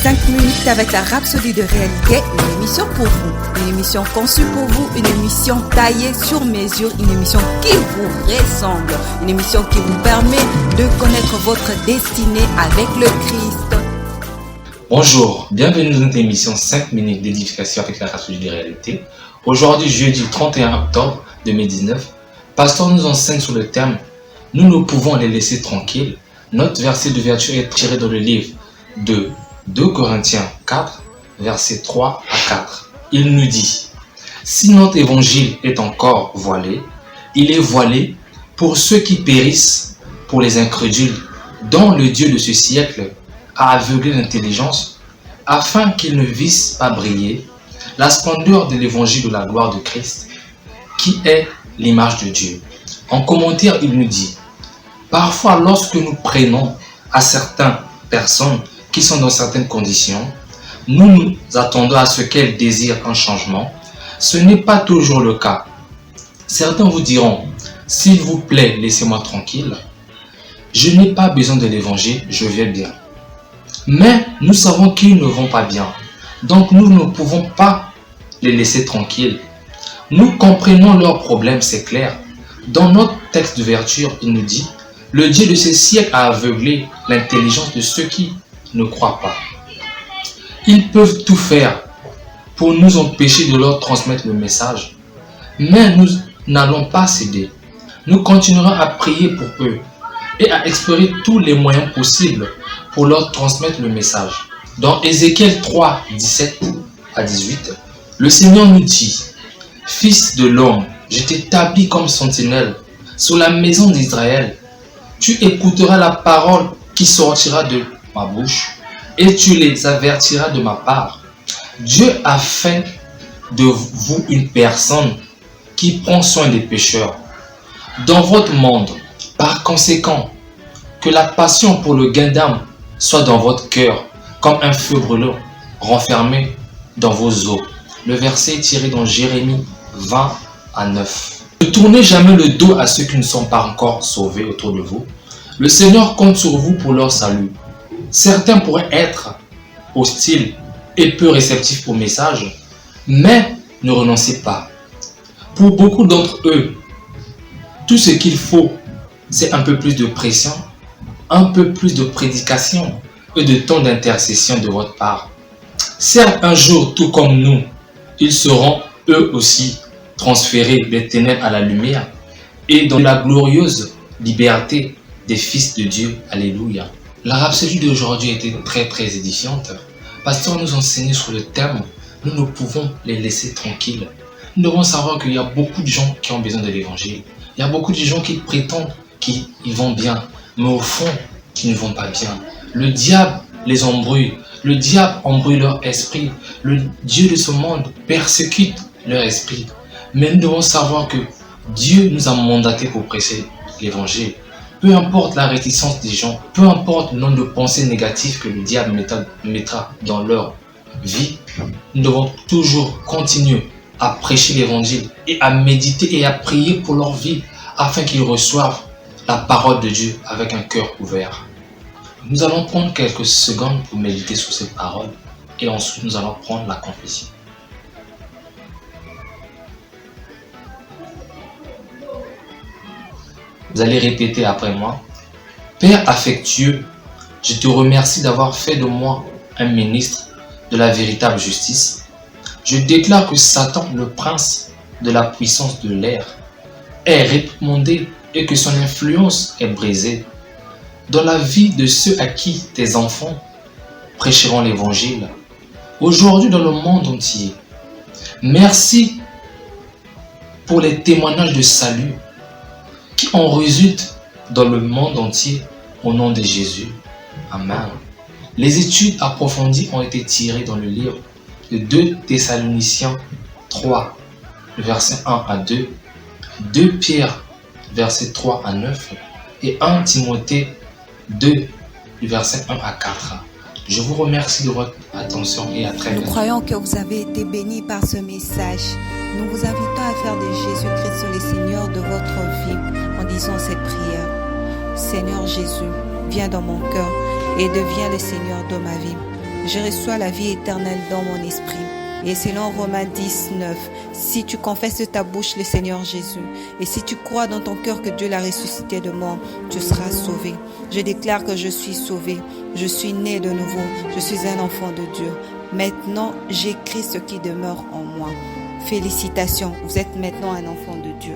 5 minutes avec la Rhapsodie de réalité, une émission pour vous, une émission conçue pour vous, une émission taillée sur mesure, une émission qui vous ressemble, une émission qui vous permet de connaître votre destinée avec le Christ. Bonjour, bienvenue dans notre émission 5 minutes d'édification avec la Rhapsodie de réalité. Aujourd'hui, jeudi 31 octobre 2019, Pasteur nous enseigne sur le thème « Nous ne pouvons les laisser tranquilles ». Notre verset d'ouverture est tiré dans le livre de 2 Corinthiens 4, versets 3 à 4. Il nous dit « Si notre évangile est encore voilé, il est voilé pour ceux qui périssent, pour les incrédules, dont le Dieu de ce siècle a aveuglé l'intelligence, afin qu'ils ne vissent pas briller la splendeur de l'évangile de la gloire de Christ, qui est l'image de Dieu. » En commentaire, il nous dit « Parfois, lorsque nous prenons à certaines personnes qui sont dans certaines conditions, nous nous attendons à ce qu'elles désirent un changement. Ce n'est pas toujours le cas. Certains vous diront « S'il vous plaît, laissez-moi tranquille. Je n'ai pas besoin de l'évangile, je vais bien. » Mais nous savons qu'ils ne vont pas bien. Donc nous ne pouvons pas les laisser tranquilles. Nous comprenons leurs problèmes, c'est clair. Dans notre texte d'ouverture, il nous dit « Le Dieu de ce siècle a aveuglé l'intelligence de ceux qui ne croient pas. » Ils peuvent tout faire pour nous empêcher de leur transmettre le message. Mais nous n'allons pas céder. Nous continuerons à prier pour eux et à explorer tous les moyens possibles pour leur transmettre le message. Dans Ézéchiel 3, 17 à 18, le Seigneur nous dit « Fils de l'homme, je t'établis comme sentinelle sur la maison d'Israël. Tu écouteras la parole qui sortira de ma bouche et tu les avertiras de ma part. Dieu a fait de vous une personne qui prend soin des pécheurs dans votre monde. Par conséquent, que la passion pour le gain d'âme soit dans votre cœur comme un feu brûlant renfermé dans vos os. » Le verset est tiré dans Jérémie 20 à 9. Ne tournez jamais le dos à ceux qui ne sont pas encore sauvés autour de vous. Le Seigneur compte sur vous pour leur salut. Certains pourraient être hostiles et peu réceptifs au message, mais ne renoncez pas. Pour beaucoup d'entre eux, tout ce qu'il faut, c'est un peu plus de pression, un peu plus de prédication et de temps d'intercession de votre part. Certes, un jour, tout comme nous, ils seront eux aussi transférés des ténèbres à la lumière et dans la glorieuse liberté des fils de Dieu. Alléluia. La rhapsodie d'aujourd'hui était très édifiante. Pasteur nous enseignait sur le thème « Nous ne pouvons les laisser tranquilles ». Nous devons savoir qu'il y a beaucoup de gens qui ont besoin de l'évangile. Il y a beaucoup de gens qui prétendent qu'ils vont bien, mais au fond, qui ne vont pas bien. Le diable les embrouille. Le diable embrouille leur esprit. Le Dieu de ce monde persécute leur esprit. Mais nous devons savoir que Dieu nous a mandatés pour prêcher l'évangile. Peu importe la réticence des gens, peu importe le nombre de pensées négatives que le diable mettra dans leur vie, nous devons toujours continuer à prêcher l'évangile et à méditer et à prier pour leur vie afin qu'ils reçoivent la parole de Dieu avec un cœur ouvert. Nous allons prendre quelques secondes pour méditer sur cette parole et ensuite nous allons prendre la confession. Vous allez répéter après moi. Père affectueux, je te remercie d'avoir fait de moi un ministre de la véritable justice. Je déclare que Satan, le prince de la puissance de l'air, est réprimandé et que son influence est brisée dans la vie de ceux à qui tes enfants prêcheront l'évangile aujourd'hui dans le monde entier. Merci pour les témoignages de salut qui en résultent dans le monde entier au nom de Jésus. Amen. Les études approfondies ont été tirées dans le livre de 2 Thessaloniciens 3, versets 1 à 2, 2 Pierre, versets 3 à 9 et 1 Timothée 2, versets 1 à 4. Je vous remercie de votre attention et à très bientôt. Nous croyons que vous avez été bénis par ce message. Nous vous invitons à faire de Jésus-Christ le Seigneur de votre vie en disant cette prière. Seigneur Jésus, viens dans mon cœur et deviens le Seigneur de ma vie. je reçois la vie éternelle dans mon esprit. Et selon Romains 10, 9, si tu confesses de ta bouche le Seigneur Jésus, et si tu crois dans ton cœur que Dieu l'a ressuscité de mort, tu seras sauvé. Je déclare que je suis sauvé, je suis né de nouveau, je suis un enfant de Dieu. Maintenant, j'écris ce qui demeure en moi. Félicitations, vous êtes maintenant un enfant de Dieu.